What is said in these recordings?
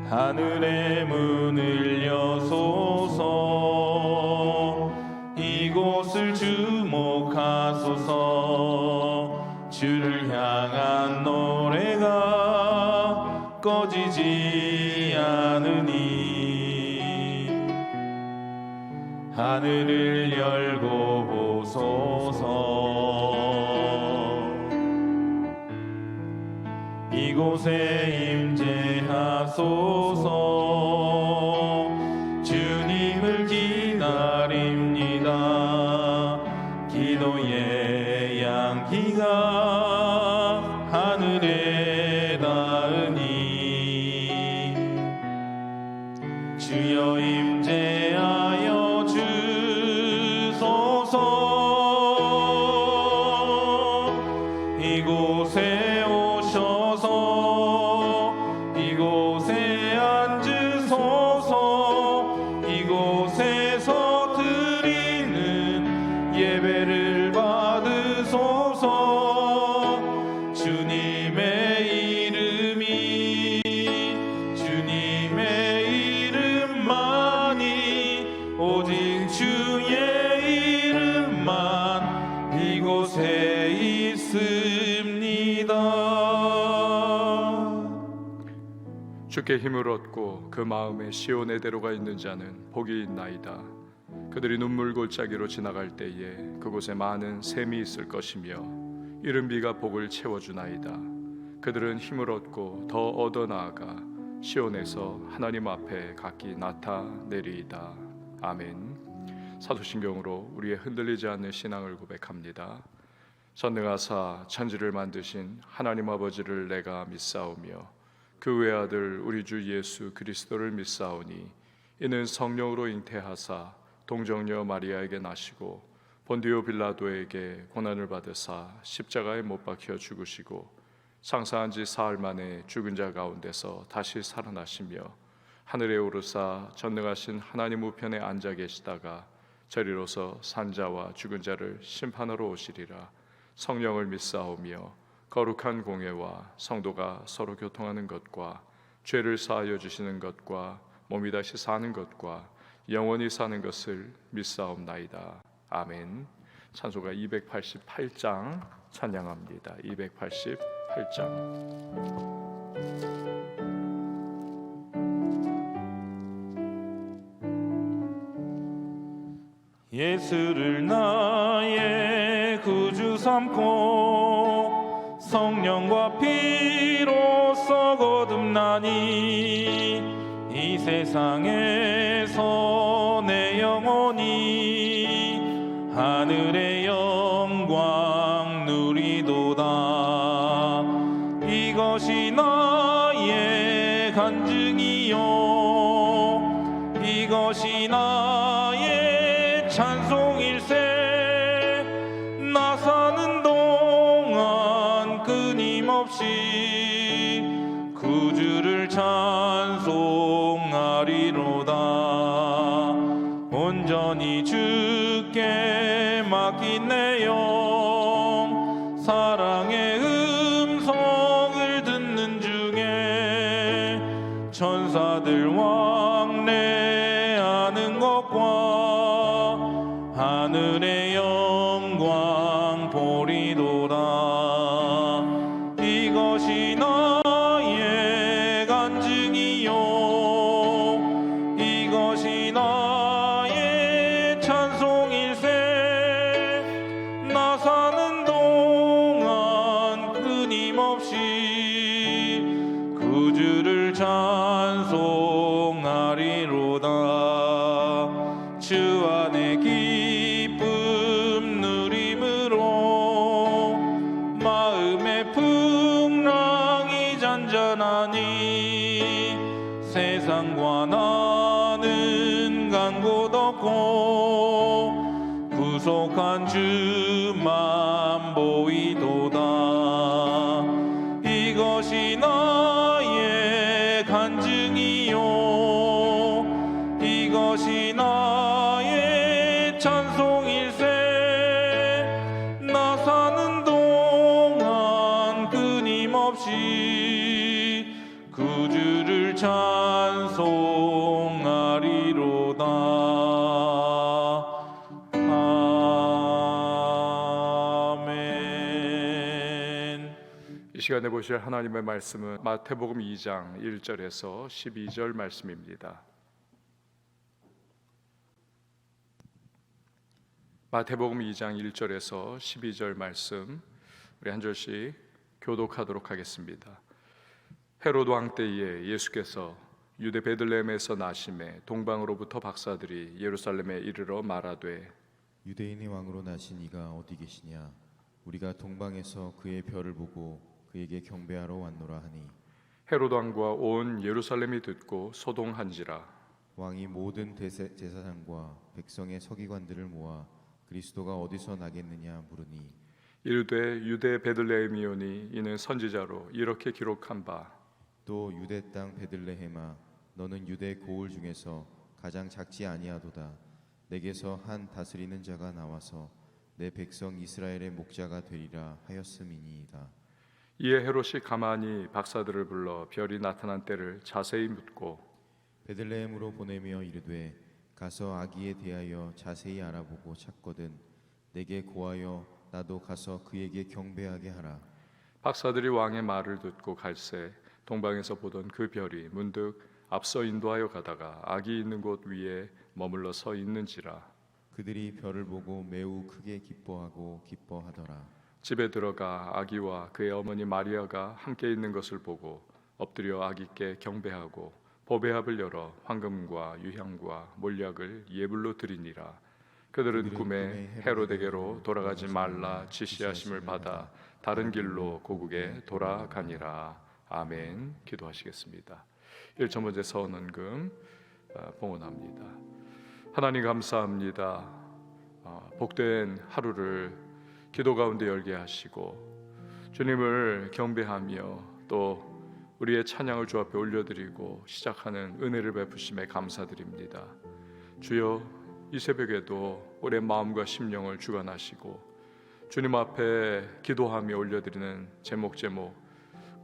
하늘의 문을 여소서. 이곳을 주목하소서. 주를 향한 노래가 꺼지지 않으니 하늘을 열고 보소서. 이곳에 임재하소서. 주님을 기다립니다. 기도의 양기가 하늘에 닿으니 주여 임재하여 주소서. 이곳에 오셔서 이곳에 앉으소서. 이곳에서 드리는 예배를 받으소서. 주님의 이름이 주님의 이름만이 오직 주의 이름만 이곳에 있습니다. 주께 힘을 얻고 그 마음에 시온의 대로가 있는 자는 복이 있나이다. 그들이 눈물 골짜기로 지나갈 때에 그곳에 많은 샘이 있을 것이며 이른 비가 복을 채워주나이다. 그들은 힘을 얻고 더 얻어 나아가 시온에서 하나님 앞에 각기 나타내리이다. 아멘. 사도신경으로 우리의 흔들리지 않는 신앙을 고백합니다. 전능하사 천지를 만드신 하나님 아버지를 내가 믿사오며 그 외아들 우리 주 예수 그리스도를 믿사오니 이는 성령으로 잉태하사 동정녀 마리아에게 나시고 본디오 빌라도에게 고난을 받으사 십자가에 못 박혀 죽으시고 장사한 지 사흘 만에 죽은 자 가운데서 다시 살아나시며 하늘에 오르사 전능하신 하나님 우편에 앉아 계시다가 저리로서 산자와 죽은 자를 심판하러 오시리라. 성령을 믿사오며 거룩한 공회와 성도가 서로 교통하는 것과 죄를 사하여 주시는 것과 몸이 다시 사는 것과 영원히 사는 것을 믿사옵나이다. 아멘. 찬송가 288장 찬양합니다. 288장. 예수를 나의 구주 삼고 성령과 피로써 거듭나니 이 세상에서 내 영혼이 하늘의 영광 누리도다. 이것이 나의 간증이요 이것이 나의 찬송일세. 나 사는 동안 끊임없이 구주를 찬송하리로다. 온전히 주께 맡긴 내 영 사랑의 음성을 듣는 중에 천사들 왕래하는 것과 하늘의 영광 보리도다. 이것이 나의 간증이요 이것이 나의 찬송일세. 나 사는 동안 끊임없이 구주를 찬송하리로다. 주 안에 기쁨 누림으로 마음의 풍랑이 잔잔하니 세상과 나는 간 곳 없고 구속한 주만 보이도다. 이것이 나의 간증이요 이것이 나의 찬송일세. 나 사는 동안 끊임없이 구주를 찬송하리로다. 아멘. 이 시간에 보실 하나님의 말씀은 마태복음 2장 1절에서 12절 말씀입니다. 마태복음 2장 1절에서 12절 말씀 우리 한 절씩 교독하도록 하겠습니다. 헤롯 왕 때에 예수께서 유대 베들레헴에서 나심에 동방으로부터 박사들이 예루살렘에 이르러 말하되 유대인의 왕으로 나신 이가 어디 계시냐? 우리가 동방에서 그의 별을 보고 그에게 경배하러 왔노라 하니 헤롯 왕과 온 예루살렘이 듣고 소동한지라. 왕이 모든 제사장과 백성의 서기관들을 모아 그리스도가 어디서 나겠느냐 물으니 이르되 유대 베들레헴이오니 이는 선지자로 이렇게 기록한 바 또 유대 땅 베들레헴아 너는 유대 고을 중에서 가장 작지 아니하도다. 내게서 한 다스리는 자가 나와서 내 백성 이스라엘의 목자가 되리라 하였음이니이다. 이에 헤롯이 가만히 박사들을 불러 별이 나타난 때를 자세히 묻고 베들레헴으로 보내며 이르되 가서 아기에 대하여 자세히 알아보고 찾거든 내게 고하여 나도 가서 그에게 경배하게 하라. 박사들이 왕의 말을 듣고 갈새 동방에서 보던 그 별이 문득 앞서 인도하여 가다가 아기 있는 곳 위에 머물러 서 있는지라. 그들이 별을 보고 매우 크게 기뻐하더라. 집에 들어가 아기와 그의 어머니 마리아가 함께 있는 것을 보고 엎드려 아기께 경배하고 보배합을 열어 황금과 유향과 몰약을 예불로 드리니라. 그들은 꿈에 헤롯에게로 돌아가지 말라 지시하심을 받아 다른 길로 고국에 돌아가니라. 아멘. 기도하시겠습니다. 1천 번째 서원언금 봉헌합니다. 하나님 감사합니다. 복된 하루를 기도 가운데 열게 하시고 주님을 경배하며 또 우리의 찬양을 주 앞에 올려드리고 시작하는 은혜를 베푸심에 감사드립니다. 주여 이 새벽에도 우리의 마음과 심령을 주관하시고 주님 앞에 기도하며 올려드리는 제목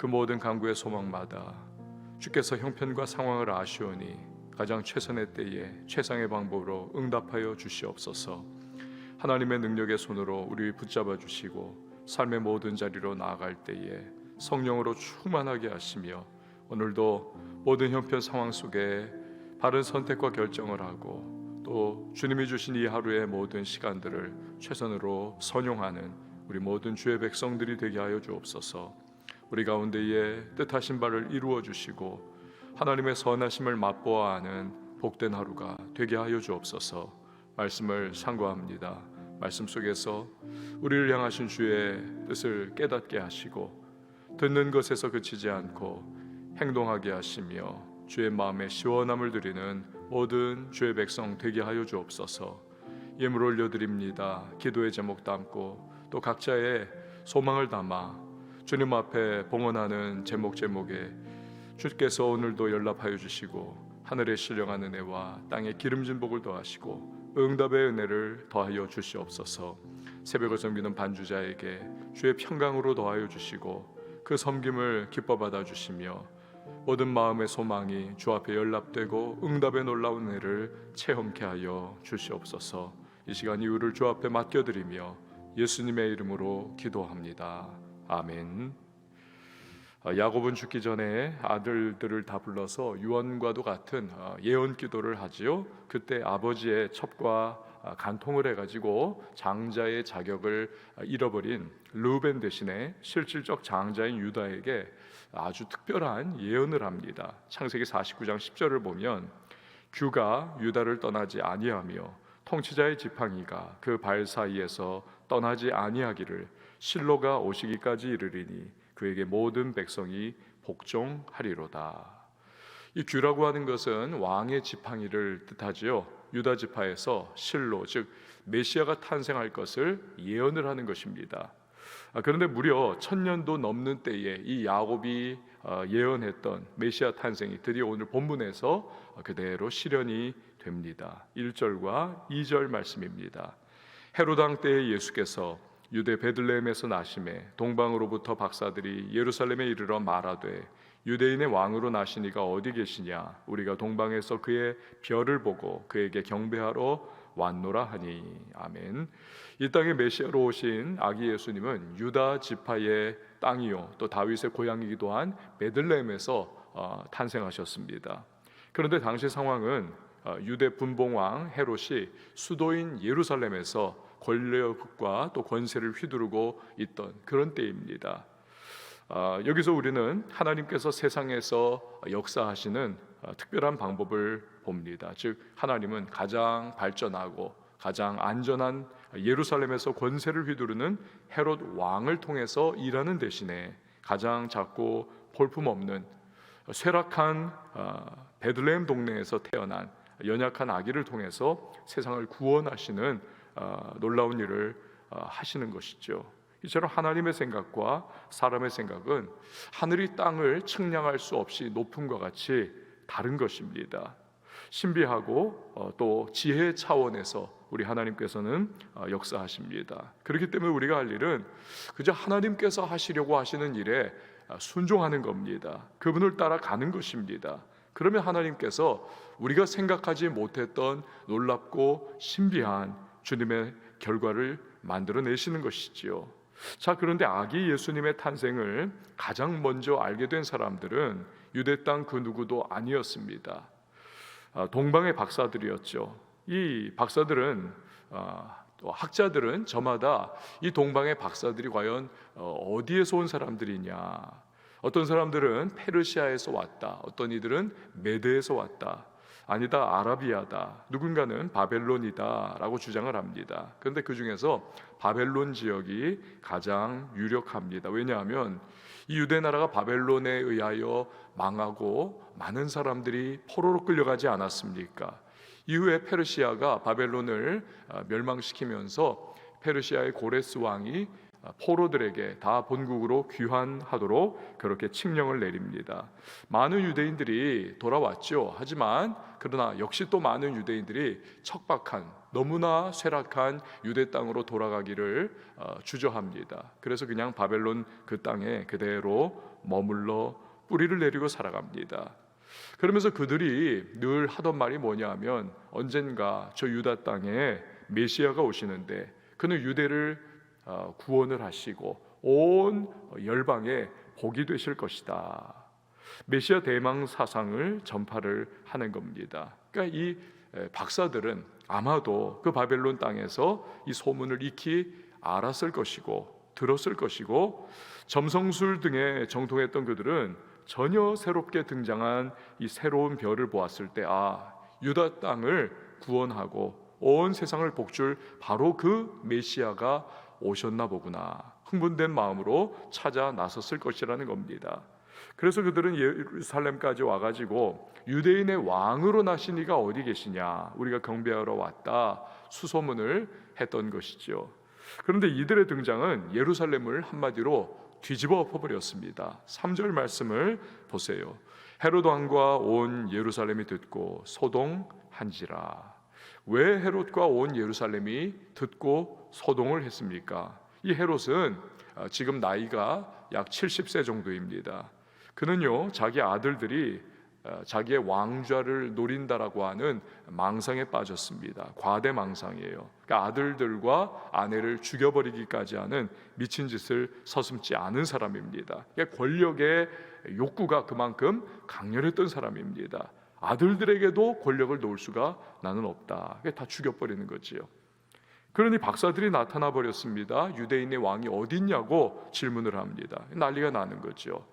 그 모든 간구의 소망마다 주께서 형편과 상황을 아시오니 가장 최선의 때에 최상의 방법으로 응답하여 주시옵소서. 하나님의 능력의 손으로 우리 붙잡아 주시고 삶의 모든 자리로 나아갈 때에 성령으로 충만하게 하시며 오늘도 모든 형편 상황 속에 바른 선택과 결정을 하고 또 주님이 주신 이 하루의 모든 시간들을 최선으로 선용하는 우리 모든 주의 백성들이 되게 하여 주옵소서. 우리 가운데에 뜻하신 바를 이루어 주시고 하나님의 선하심을 맛보아 하는 복된 하루가 되게 하여 주옵소서. 말씀을 상고합니다. 말씀 속에서 우리를 향하신 주의 뜻을 깨닫게 하시고 듣는 것에서 그치지 않고 행동하게 하시며 주의 마음에 시원함을 드리는 모든 주의 백성 되게 하여 주옵소서. 예물 올려드립니다. 기도의 제목 담고 또 각자의 소망을 담아 주님 앞에 봉헌하는 제목에 주께서 오늘도 연락하여 주시고 하늘에 신령한 은혜와 땅에 기름진 복을 더하시고 응답의 은혜를 더하여 주시옵소서. 새벽을 섬기는 반주자에게 주의 평강으로 더하여 주시고 그 섬김을 기뻐 받아 주시며 모든 마음의 소망이 주 앞에 연락되고 응답의 놀라운 은혜를 체험케 하여 주시옵소서. 이 시간 이후를 주 앞에 맡겨드리며 예수님의 이름으로 기도합니다. 아멘. 야곱은 죽기 전에 아들들을 다 불러서 유언과도 같은 예언 기도를 하지요. 그때 아버지의 첩과 간통을 해가지고 장자의 자격을 잃어버린 르우벤 대신에 실질적 장자인 유다에게 아주 특별한 예언을 합니다. 창세기 49장 10절을 보면 규가 유다를 떠나지 아니하며 통치자의 지팡이가 그 발 사이에서 떠나지 아니하기를 실로가 오시기까지 이르리니 그에게 모든 백성이 복종하리로다. 이 규라고 하는 것은 왕의 지팡이를 뜻하지요. 유다 지파에서 실로 즉 메시아가 탄생할 것을 예언을 하는 것입니다. 그런데 무려 1000년도 넘는 때에 이 야곱이 예언했던 메시아 탄생이 드디어 오늘 본문에서 그대로 실현이 됩니다. 1절과 2절 말씀입니다. 헤롯 왕 때에 예수께서 유대 베들레헴에서 나심에 동방으로부터 박사들이 예루살렘에 이르러 말하되 유대인의 왕으로 나시니가 어디 계시냐? 우리가 동방에서 그의 별을 보고 그에게 경배하러 왔노라 하니. 아멘. 이 땅에 메시아로 오신 아기 예수님은 유다 지파의 땅이요 또 다윗의 고향이기도 한 베들레헴에서 탄생하셨습니다. 그런데 당시 상황은 유대 분봉왕 헤롯이 수도인 예루살렘에서 권력과 또 권세를 휘두르고 있던 그런 때입니다. 여기서 우리는 하나님께서 세상에서 역사하시는 특별한 방법을 봅니다. 즉 하나님은 가장 발전하고 가장 안전한 예루살렘에서 권세를 휘두르는 헤롯 왕을 통해서 일하는 대신에 가장 작고 볼품없는 쇠락한 베들레헴 동네에서 태어난 연약한 아기를 통해서 세상을 구원하시는 놀라운 일을 하시는 것이죠. 이처럼 하나님의 생각과 사람의 생각은 하늘이 땅을 측량할 수 없이 높음과 같이 다른 것입니다. 신비하고 또 지혜 차원에서 우리 하나님께서는 역사하십니다. 그렇기 때문에 우리가 할 일은 그저 하나님께서 하시려고 하시는 일에 순종하는 겁니다. 그분을 따라가는 것입니다. 그러면 하나님께서 우리가 생각하지 못했던 놀랍고 신비한 주님의 결과를 만들어내시는 것이지요. 자, 그런데 아기 예수님의 탄생을 가장 먼저 알게 된 사람들은 유대 땅 그 누구도 아니었습니다. 동방의 박사들이었죠. 이 박사들은 또 학자들은 저마다 이 동방의 박사들이 과연 어디에서 온 사람들이냐, 어떤 사람들은 페르시아에서 왔다, 어떤 이들은 메드에서 왔다, 아니다 아라비아다, 누군가는 바벨론이다 라고 주장을 합니다. 그런데 그 중에서 바벨론 지역이 가장 유력합니다. 왜냐하면 이 유대 나라가 바벨론에 의하여 망하고 많은 사람들이 포로로 끌려가지 않았습니까? 이후에 페르시아가 바벨론을 멸망시키면서 페르시아의 고레스 왕이 포로들에게 다 본국으로 귀환하도록 그렇게 칙령을 내립니다. 많은 유대인들이 돌아왔죠. 하지만 그러나 역시 또 많은 유대인들이 척박한 너무나 쇠락한 유대 땅으로 돌아가기를 주저합니다. 그래서 그냥 바벨론 그 땅에 그대로 머물러 뿌리를 내리고 살아갑니다. 그러면서 그들이 늘 하던 말이 뭐냐 하면 언젠가 저 유다 땅에 메시아가 오시는데 그는 유대를 구원을 하시고 온 열방에 복이 되실 것이다. 메시아 대망 사상을 전파를 하는 겁니다. 그러니까 이 박사들은 아마도 그 바벨론 땅에서 이 소문을 익히 알았을 것이고 들었을 것이고 점성술 등에 정통했던 그들은 전혀 새롭게 등장한 이 새로운 별을 보았을 때 유다 땅을 구원하고 온 세상을 복줄 바로 그 메시아가 오셨나 보구나 흥분된 마음으로 찾아 나섰을 것이라는 겁니다. 그래서 그들은 예루살렘까지 와가지고 유대인의 왕으로 나신 이가 어디 계시냐, 우리가 경배하러 왔다 수소문을 했던 것이죠. 그런데 이들의 등장은 예루살렘을 한마디로 뒤집어 엎어버렸습니다. 3절 말씀을 보세요. 헤롯 왕과 온 예루살렘이 듣고 소동한지라. 왜 헤롯과 온 예루살렘이 듣고 소동을 했습니까? 이 헤롯은 지금 나이가 약 70세 정도입니다. 그는요 자기 아들들이 자기의 왕좌를 노린다라고 하는 망상에 빠졌습니다. 과대 망상이에요. 그러니까 아들들과 아내를 죽여버리기까지 하는 미친 짓을 서슴지 않은 사람입니다. 그러니까 권력의 욕구가 그만큼 강렬했던 사람입니다. 아들들에게도 권력을 놓을 수가 나는 없다. 다 죽여버리는 거지요. 그러니 박사들이 나타나 버렸습니다. 유대인의 왕이 어디 있냐고 질문을 합니다. 난리가 나는 거죠.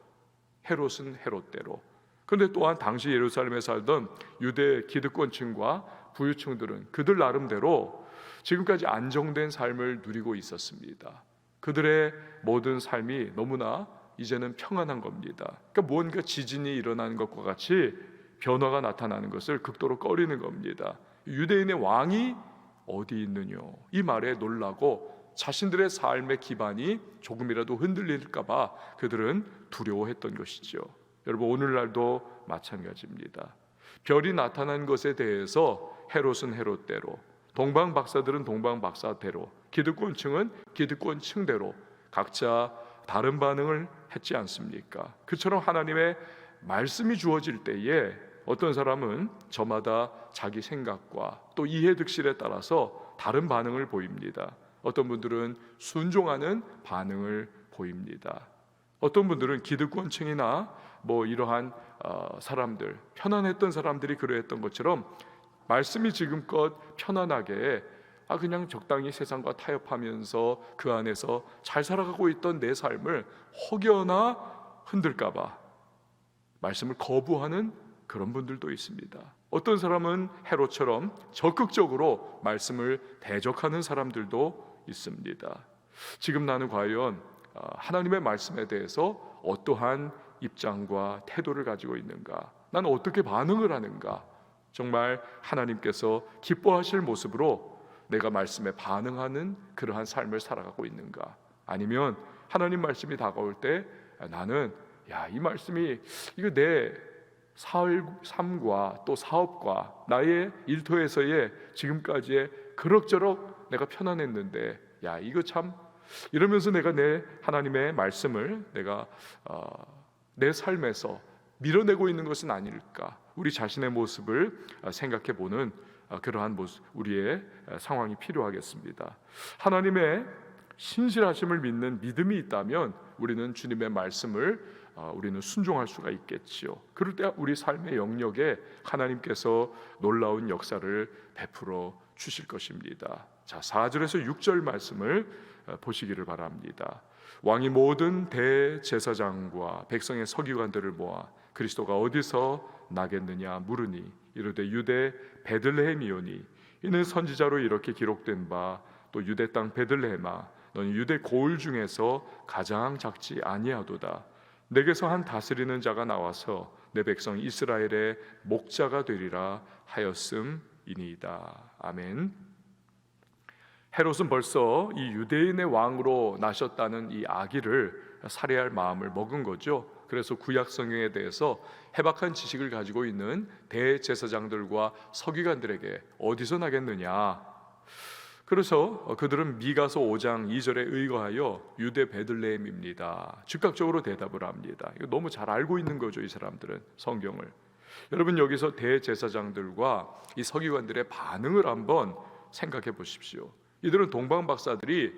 헤롯은 헤롯대로. 그런데 또한 당시 예루살렘에 살던 유대 기득권층과 부유층들은 그들 나름대로 지금까지 안정된 삶을 누리고 있었습니다. 그들의 모든 삶이 너무나 이제는 평안한 겁니다. 그러니까 뭔가 지진이 일어나는 것과 같이 변화가 나타나는 것을 극도로 꺼리는 겁니다. 유대인의 왕이 어디 있느냐 이 말에 놀라고 자신들의 삶의 기반이 조금이라도 흔들릴까 봐 그들은 두려워했던 것이죠. 여러분 오늘날도 마찬가지입니다. 별이 나타난 것에 대해서 헤롯은 헤롯대로, 동방 박사들은 동방 박사대로, 기득권층은 기득권층대로 각자 다른 반응을 했지 않습니까? 그처럼 하나님의 말씀이 주어질 때에 어떤 사람은 저마다 자기 생각과 또 이해 득실에 따라서 다른 반응을 보입니다. 어떤 분들은 순종하는 반응을 보입니다. 어떤 분들은 기득권층이나 뭐 이러한 사람들, 편안했던 사람들이 그러했던 것처럼 말씀이 지금껏 편안하게 그냥 적당히 세상과 타협하면서 그 안에서 잘 살아가고 있던 내 삶을 혹여나 흔들까봐 말씀을 거부하는 그런 분들도 있습니다. 어떤 사람은 헤롯처럼 적극적으로 말씀을 대적하는 사람들도 있습니다. 지금 나는 과연 하나님의 말씀에 대해서 어떠한 입장과 태도를 가지고 있는가? 나는 어떻게 반응을 하는가? 정말 하나님께서 기뻐하실 모습으로 내가 말씀에 반응하는 그러한 삶을 살아가고 있는가? 아니면 하나님 말씀이 다가올 때 나는 이 말씀이 이거 내 삶과 또 사업과 나의 일터에서의 지금까지의 그럭저럭 내가 편안했는데 이거 참 이러면서 내가 내 하나님의 말씀을 내가 내 삶에서 밀어내고 있는 것은 아닐까? 우리 자신의 모습을 생각해 보는 그러한 모습, 우리의 상황이 필요하겠습니다. 하나님의 신실하심을 믿는 믿음이 있다면 우리는 주님의 말씀을 우리는 순종할 수가 있겠지요. 그럴 때 우리 삶의 영역에 하나님께서 놀라운 역사를 베풀어 주실 것입니다. 자, 4절에서 6절 말씀을 보시기를 바랍니다. 왕이 모든 대제사장과 백성의 서기관들을 모아 그리스도가 어디서 나겠느냐 물으니 이르되 유대 베들레헴이오니 이는 선지자로 이렇게 기록된 바 또 유대 땅 베들레헴아 너는 유대 고을 중에서 가장 작지 아니하도다. 내게서 한 다스리는 자가 나와서 내 백성 이스라엘의 목자가 되리라 하였음이니이다. 아멘. 헤롯은 벌써 이 유대인의 왕으로 나셨다는 이 아기를 살해할 마음을 먹은 거죠. 그래서 구약 성경에 대해서 해박한 지식을 가지고 있는 대제사장들과 서기관들에게 어디서 나겠느냐? 그래서 그들은 미가서 5장 2절에 의거하여 유대 베들레헴입니다. 즉각적으로 대답을 합니다. 이거 너무 잘 알고 있는 거죠, 이 사람들은 성경을. 여러분 여기서 대제사장들과 이 서기관들의 반응을 한번 생각해 보십시오. 이들은 동방 박사들이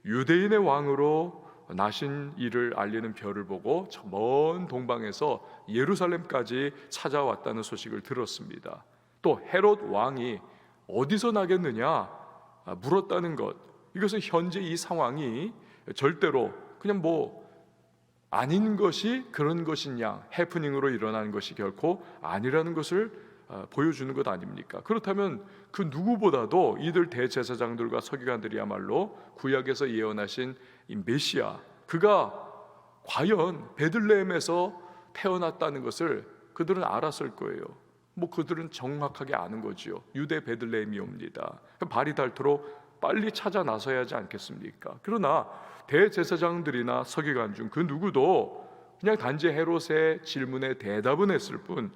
유대인의 왕으로 나신 이를 알리는 별을 보고 저 먼 동방에서 예루살렘까지 찾아왔다는 소식을 들었습니다. 또 헤롯 왕이 어디서 나겠느냐 물었다는 것, 이것은 현재 이 상황이 절대로 그냥 아닌 것이 그런 것이냐, 해프닝으로 일어난 것이 결코 아니라는 것을 보여주는 것 아닙니까? 그렇다면 그 누구보다도 이들 대제사장들과 서기관들이야말로 구약에서 예언하신 이 메시아, 그가 과연 베들레헴에서 태어났다는 것을 그들은 알았을 거예요. 그들은 정확하게 아는 거지요. 유대 베들레헴이옵니다. 발이 닳도록 빨리 찾아 나서야 하지 않겠습니까? 그러나 대제사장들이나 서기관 중 그 누구도 그냥 단지 헤롯의 질문에 대답은 했을 뿐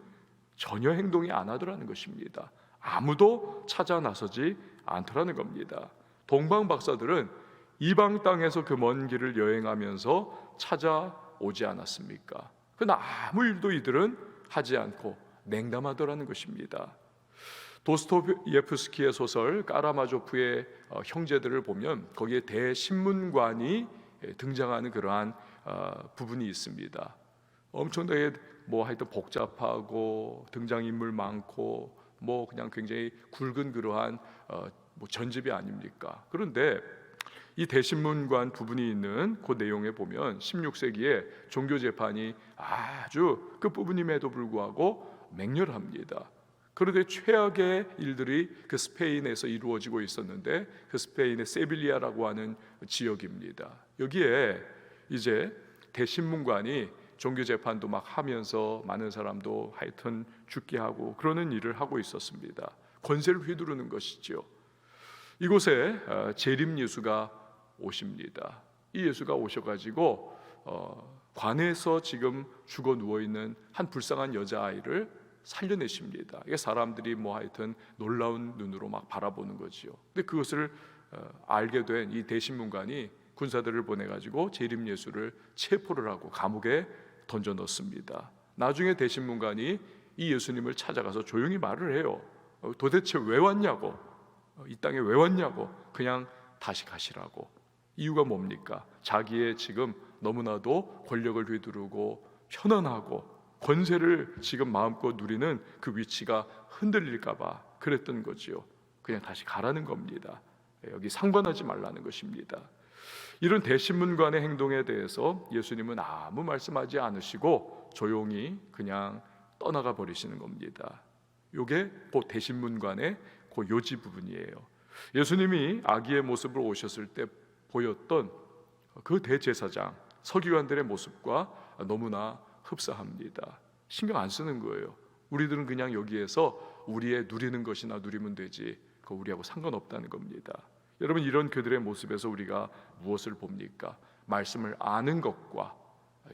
전혀 행동이 안 하더라는 것입니다. 아무도 찾아 나서지 않더라는 겁니다. 동방 박사들은 이방 땅에서 그 먼 길을 여행하면서 찾아오지 않았습니까? 그러나 아무 일도 이들은 하지 않고 냉담하더라는 것입니다. 도스토예프스키의 소설 까라마조프의 형제들을 보면 거기에 대신문관이 등장하는 그러한 부분이 있습니다. 엄청나게 하여튼 복잡하고 등장인물 많고 그냥 굉장히 굵은 그러한 전집이 아닙니까? 그런데 이 대신문관 부분이 있는 그 내용에 보면 16세기에 종교재판이 아주 끝부분임에도 불구하고 맹렬합니다. 그런데 최악의 일들이 그 스페인에서 이루어지고 있었는데 그 스페인의 세빌리아라고 하는 지역입니다. 여기에 이제 대신문관이 종교재판도 막 하면서 많은 사람도 하여튼 죽게 하고 그러는 일을 하고 있었습니다. 권세를 휘두르는 것이죠. 이곳에 재림 예수가 오십니다. 이 예수가 오셔가지고 관에서 지금 죽어 누워 있는 한 불쌍한 여자아이를 살려내십니다. 이게 사람들이 하여튼 놀라운 눈으로 막 바라보는 거지요. 근데 그것을 알게 된 이 대신문관이 군사들을 보내가지고 재림 예수를 체포를 하고 감옥에 던져 넣습니다. 나중에 대신문관이 이 예수님을 찾아가서 조용히 말을 해요. 도대체 왜 왔냐고, 이 땅에 왜 왔냐고, 그냥 다시 가시라고. 이유가 뭡니까? 자기의 지금 너무나도 권력을 휘두르고 편안하고 권세를 지금 마음껏 누리는 그 위치가 흔들릴까봐 그랬던 거지요. 그냥 다시 가라는 겁니다. 여기 상관하지 말라는 것입니다. 이런 대신문관의 행동에 대해서 예수님은 아무 말씀하지 않으시고 조용히 그냥 떠나가 버리시는 겁니다. 이게 대신문관의 그 요지 부분이에요. 예수님이 아기의 모습으로 오셨을 때 보였던 그 대제사장 서기관들의 모습과 너무나 흡사합니다. 신경 안 쓰는 거예요. 우리들은 그냥 여기에서 우리의 누리는 것이나 누리면 되지, 그거 우리하고 상관없다는 겁니다. 여러분, 이런 그들의 모습에서 우리가 무엇을 봅니까? 말씀을 아는 것과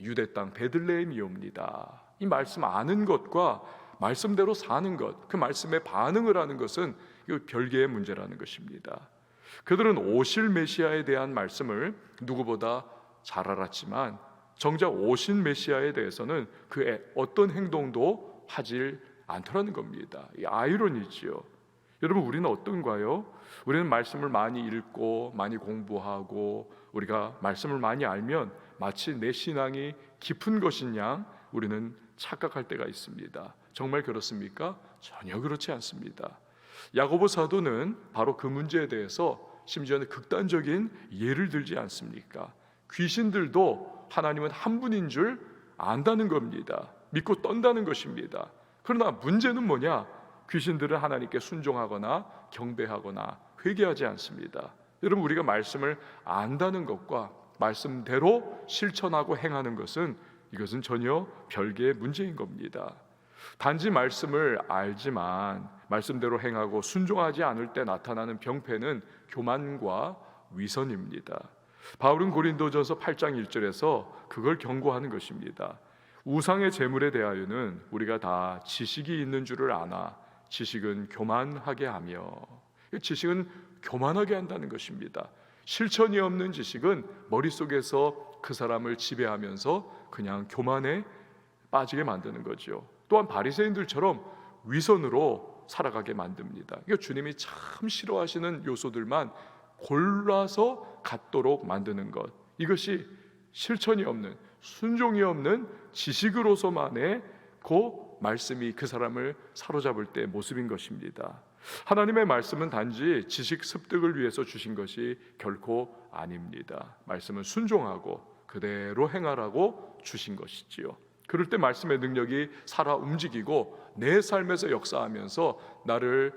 유대 땅 베들레헴이옵니다. 이 말씀 아는 것과 말씀대로 사는 것, 그 말씀에 반응을 하는 것은 이거 별개의 문제라는 것입니다. 그들은 오실 메시아에 대한 말씀을 누구보다 잘 알았지만 정작 오신 메시아에 대해서는 그의 어떤 행동도 하질 않더라는 겁니다. 이 아이러니지요. 여러분, 우리는 어떤가요? 우리는 말씀을 많이 읽고 많이 공부하고 우리가 말씀을 많이 알면 마치 내 신앙이 깊은 것인 양 우리는 착각할 때가 있습니다. 정말 그렇습니까? 전혀 그렇지 않습니다. 야고보 사도는 바로 그 문제에 대해서 심지어는 극단적인 예를 들지 않습니까? 귀신들도 하나님은 한 분인 줄 안다는 겁니다. 믿고 떤다는 것입니다. 그러나 문제는 뭐냐? 귀신들은 하나님께 순종하거나 경배하거나 회개하지 않습니다. 여러분, 우리가 말씀을 안다는 것과 말씀대로 실천하고 행하는 것은 이것은 전혀 별개의 문제인 겁니다. 단지 말씀을 알지만 말씀대로 행하고 순종하지 않을 때 나타나는 병폐는 교만과 위선입니다. 바울은 고린도전서 8장 1절에서 그걸 경고하는 것입니다. 우상의 제물에 대하여는 우리가 다 지식이 있는 줄을 아나 지식은 교만하게 하며, 지식은 교만하게 한다는 것입니다. 실천이 없는 지식은 머릿속에서 그 사람을 지배하면서 그냥 교만에 빠지게 만드는 거죠. 또한 바리새인들처럼 위선으로 살아가게 만듭니다. 이거 주님이 참 싫어하시는 요소들만 골라서 갖도록 만드는 것, 이것이 실천이 없는, 순종이 없는 지식으로서만의 그 말씀이 그 사람을 사로잡을 때의 모습인 것입니다. 하나님의 말씀은 단지 지식 습득을 위해서 주신 것이 결코 아닙니다. 말씀은 순종하고 그대로 행하라고 주신 것이지요. 그럴 때 말씀의 능력이 살아 움직이고 내 삶에서 역사하면서 나를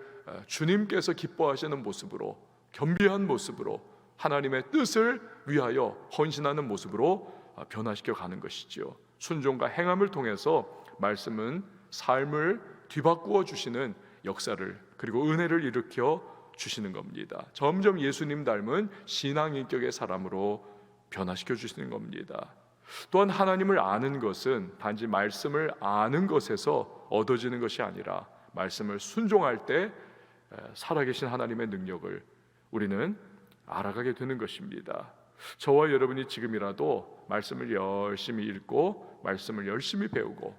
주님께서 기뻐하시는 모습으로, 겸비한 모습으로, 하나님의 뜻을 위하여 헌신하는 모습으로 변화시켜 가는 것이지요. 순종과 행함을 통해서 말씀은 삶을 뒤바꾸어 주시는 역사를, 그리고 은혜를 일으켜 주시는 겁니다. 점점 예수님 닮은 신앙 인격의 사람으로 변화시켜 주시는 겁니다. 또한 하나님을 아는 것은 단지 말씀을 아는 것에서 얻어지는 것이 아니라 말씀을 순종할 때 살아계신 하나님의 능력을 우리는 알아가게 되는 것입니다. 저와 여러분이 지금이라도 말씀을 열심히 읽고 말씀을 열심히 배우고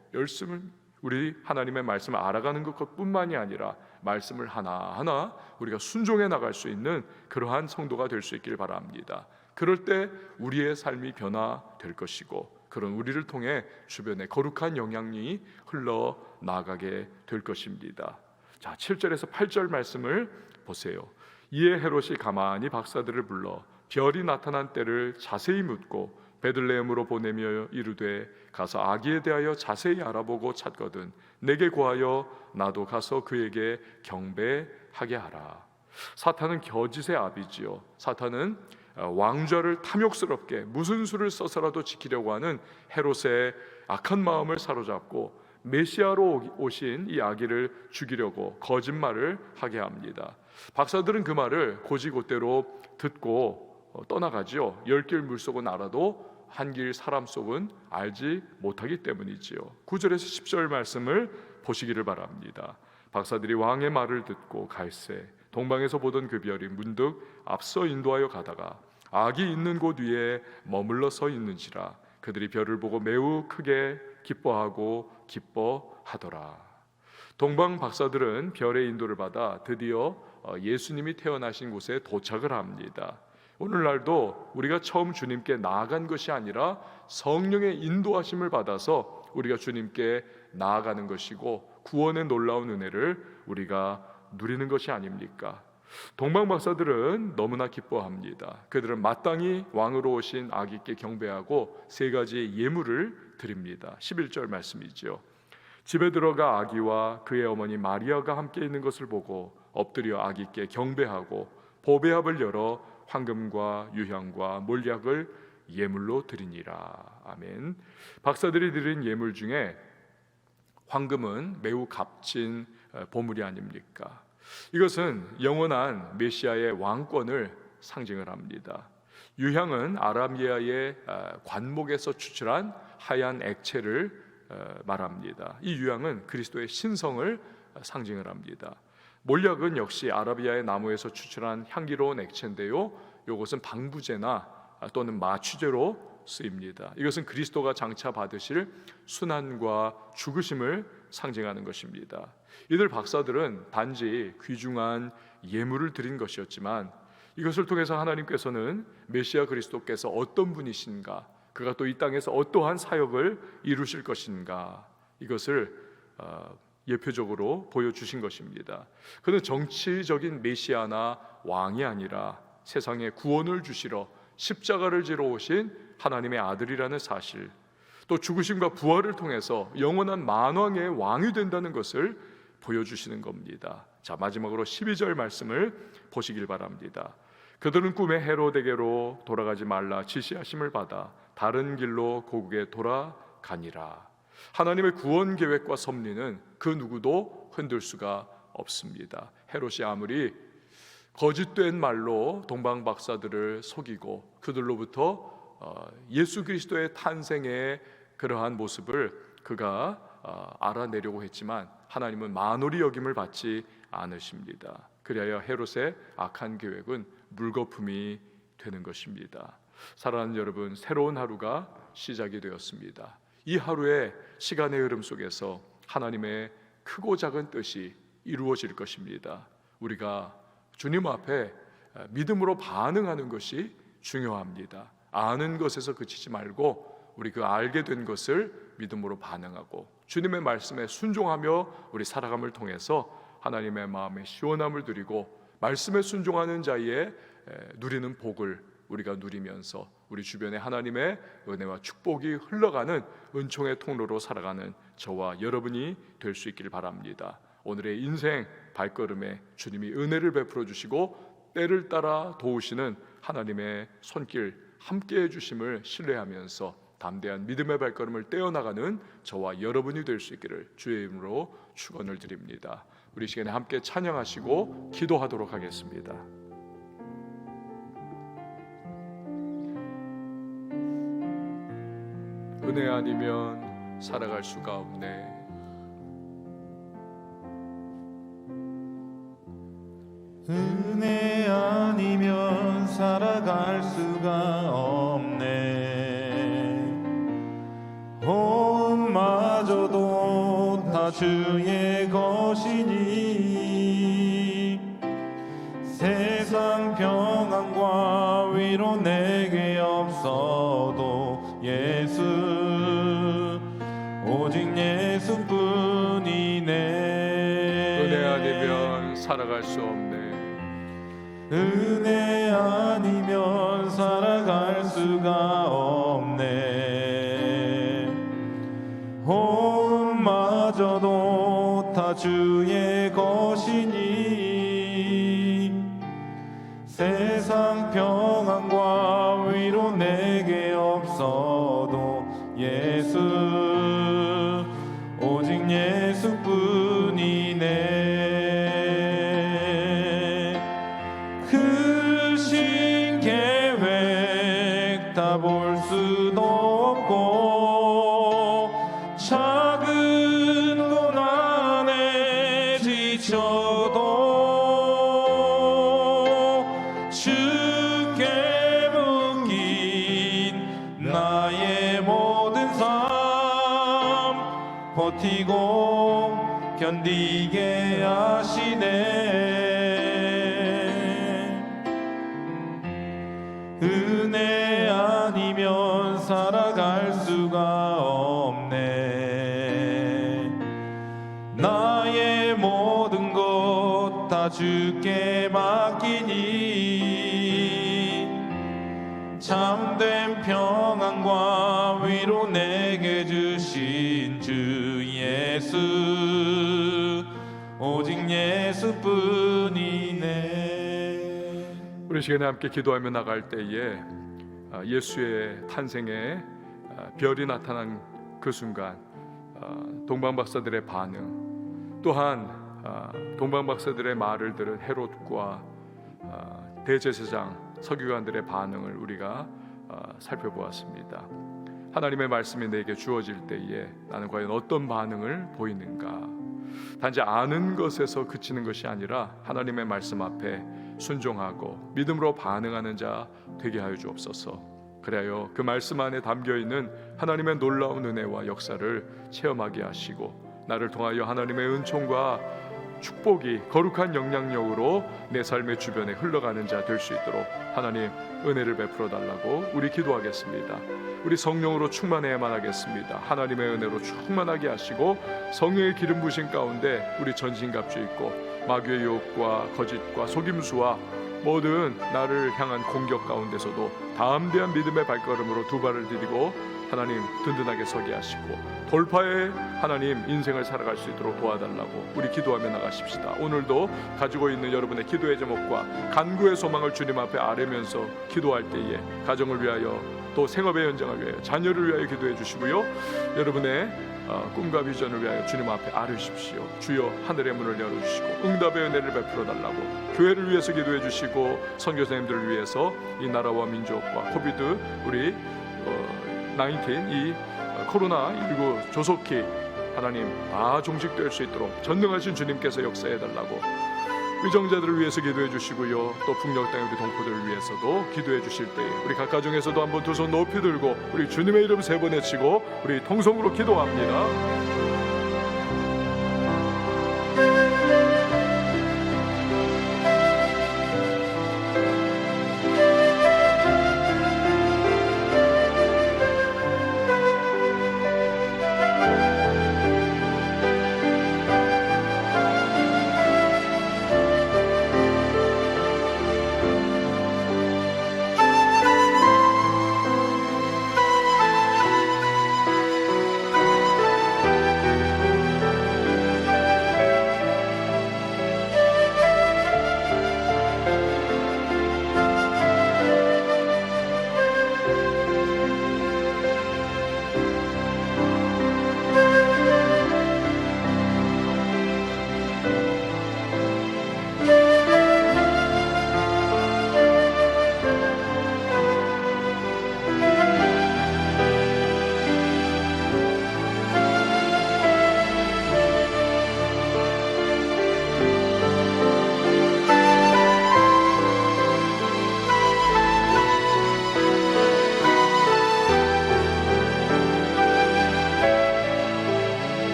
우리 하나님의 말씀을 알아가는 것뿐만이 아니라 말씀을 하나하나 우리가 순종해 나갈 수 있는 그러한 성도가 될 수 있길 바랍니다. 그럴 때 우리의 삶이 변화될 것이고, 그런 우리를 통해 주변에 거룩한 영향이 흘러나가게 될 것입니다. 자, 7절에서 8절 말씀을 보세요. 이에 헤롯이 가만히 박사들을 불러 별이 나타난 때를 자세히 묻고 베들레헴으로 보내며 이르되 가서 아기에 대하여 자세히 알아보고 찾거든 내게 고하여 나도 가서 그에게 경배하게 하라. 사탄은 거짓의 아비지요. 사탄은 왕좌를 탐욕스럽게 무슨 수를 써서라도 지키려고 하는 헤롯의 악한 마음을 사로잡고 메시아로 오신 이 아기를 죽이려고 거짓말을 하게 합니다. 박사들은 그 말을 곧이곧대로 듣고 떠나가지요. 10길 물속은 알아도 한 길 사람 속은 알지 못하기 때문이지요. 9절에서 10절 말씀을 보시기를 바랍니다. 박사들이 왕의 말을 듣고 갈새 동방에서 보던 그 별이 문득 앞서 인도하여 가다가 아기 있는 곳 위에 머물러 서 있는지라 그들이 별을 보고 매우 크게 기뻐하고 기뻐하더라. 동방 박사들은 별의 인도를 받아 드디어 예수님이 태어나신 곳에 도착을 합니다. 오늘날도 우리가 처음 주님께 나아간 것이 아니라 성령의 인도하심을 받아서 우리가 주님께 나아가는 것이고 구원의 놀라운 은혜를 우리가 누리는 것이 아닙니까? 동방 박사들은 너무나 기뻐합니다. 그들은 마땅히 왕으로 오신 아기께 경배하고 세 가지의 예물을 드립니다. 11절 말씀이죠. 집에 들어가 아기와 그의 어머니 마리아가 함께 있는 것을 보고 엎드려 아기께 경배하고 보배합을 열어 황금과 유향과 몰약을 예물로 드리니라. 아멘. 박사들이 드린 예물 중에 황금은 매우 값진 보물이 아닙니까? 이것은 영원한 메시아의 왕권을 상징을 합니다. 유향은 아라비아의 관목에서 추출한 하얀 액체를 말합니다. 이 유향은 그리스도의 신성을 상징을 합니다. 몰약은 역시 아라비아의 나무에서 추출한 향기로운 액체인데요, 이것은 방부제나 또는 마취제로 쓰입니다. 이것은 그리스도가 장차 받으실 순환과 죽으심을 상징하는 것입니다. 이들 박사들은 단지 귀중한 예물을 드린 것이었지만 이것을 통해서 하나님께서는 메시아 그리스도께서 어떤 분이신가, 그가 또 이 땅에서 어떠한 사역을 이루실 것인가, 이것을 예표적으로 보여주신 것입니다. 그는 정치적인 메시아나 왕이 아니라 세상에 구원을 주시러 십자가를 지러 오신 하나님의 아들이라는 사실, 또 죽으심과 부활을 통해서 영원한 만왕의 왕이 된다는 것을 보여주시는 겁니다. 자, 마지막으로 12절 말씀을 보시길 바랍니다. 그들은 꿈에 헤로데게로 돌아가지 말라 지시하심을 받아 다른 길로 고국에 돌아가니라. 하나님의 구원 계획과 섭리는 그 누구도 흔들 수가 없습니다. 헤롯이 아무리 거짓된 말로 동방 박사들을 속이고 그들로부터 예수 그리스도의 탄생의 그러한 모습을 그가 알아내려고 했지만 하나님은 만홀히 여김을 받지 않으십니다. 그리하여 헤롯의 악한 계획은 물거품이 되는 것입니다. 사랑하는 여러분, 새로운 하루가 시작이 되었습니다. 이 하루의 시간의 흐름 속에서 하나님의 크고 작은 뜻이 이루어질 것입니다. 우리가 주님 앞에 믿음으로 반응하는 것이 중요합니다. 아는 것에서 그치지 말고 우리 그 알게 된 것을 믿음으로 반응하고 주님의 말씀에 순종하며 우리 살아감을 통해서 하나님의 마음에 시원함을 누리고 말씀에 순종하는 자의 누리는 복을 우리가 누리면서 우리 주변에 하나님의 은혜와 축복이 흘러가는 은총의 통로로 살아가는 저와 여러분이 될 수 있기를 바랍니다. 오늘의 인생 발걸음에 주님이 은혜를 베풀어 주시고 때를 따라 도우시는 하나님의 손길 함께 해주심을 신뢰하면서 담대한 믿음의 발걸음을 떼어나가는 저와 여러분이 될 수 있기를 주의 이름으로 축원을 드립니다. 우리 시간에 함께 찬양하시고 기도하도록 하겠습니다. 은혜 아니면 살아갈 수가 없네. 은혜 아니면 살아갈 수가 없네. 호흡마저도 다 주의 것이니 세상 평안과 위로 내게 없어도 예수 오직 예수뿐이네. 은혜 아니면 살아갈 수 없네. 은혜 아니면 살아갈 수가 없네. 호흡마저도 다 주의 것이니 세상 평안과 위로 내게 없어도 예수 오직 예수뿐이네. 크신 계획 다 볼 수도 없고 작은 고난에 지쳐도 주께 맡긴 나의 모든 삶 버티고 견디게 하시네. 은혜 아니면 살아갈 수가 없네. 나의 모든 것 다 주께 맡기니 참된 평안과 위로 내게 주신 주 예수, 오직 예수뿐이네. 우리 시간에 함께 기도하며 나갈 때에 예수의 탄생에 별이 나타난 그 순간 동방박사들의 반응, 또한 동방박사들의 말을 들은 헤롯과 대제사장 서기관들의 반응을 우리가 살펴보았습니다. 하나님의 말씀이 내게 주어질 때에 나는 과연 어떤 반응을 보이는가? 단지 아는 것에서 그치는 것이 아니라 하나님의 말씀 앞에 순종하고 믿음으로 반응하는 자 되게 하여 주옵소서. 그래야 그 말씀 안에 담겨있는 하나님의 놀라운 은혜와 역사를 체험하게 하시고 나를 통하여 하나님의 은총과 축복이 거룩한 영향력으로 내 삶의 주변에 흘러가는 자 될 수 있도록 하나님 은혜를 베풀어 달라고 우리 기도하겠습니다. 우리 성령으로 충만해야만 하겠습니다. 하나님의 은혜로 충만하게 하시고 성령의 기름 부으신 가운데 우리 전신갑주 입고 마귀의 유혹과 거짓과 속임수와 모든 나를 향한 공격 가운데서도 담대한 믿음의 발걸음으로 두 발을 디디고 하나님 든든하게 서게 하시고 돌파의 하나님 인생을 살아갈 수 있도록 도와달라고 우리 기도하며 나가십시다. 오늘도 가지고 있는 여러분의 기도의 제목과 간구의 소망을 주님 앞에 아뢰면서 기도할 때에 가정을 위하여 또 생업의 현장을 위하여 자녀를 위하여 기도해 주시고요. 여러분의 꿈과 비전을 위하여 주님 앞에 아뢰십시오. 주여 하늘의 문을 열어주시고 응답의 은혜를 베풀어 달라고 교회를 위해서 기도해 주시고 선교사님들을 위해서 이 나라와 민족과 코비드 우리 19 이 코로나19 조속히 하나님 다 종식될 수 있도록 전능하신 주님께서 역사해달라고 위정자들을 위해서 기도해 주시고요. 또 북녘 땅의 우리 동포들을 위해서도 기도해 주실 때에 우리 각 가정에서도 한번 두 손 높이 들고 우리 주님의 이름 세 번 외치고 우리 통성으로 기도합니다.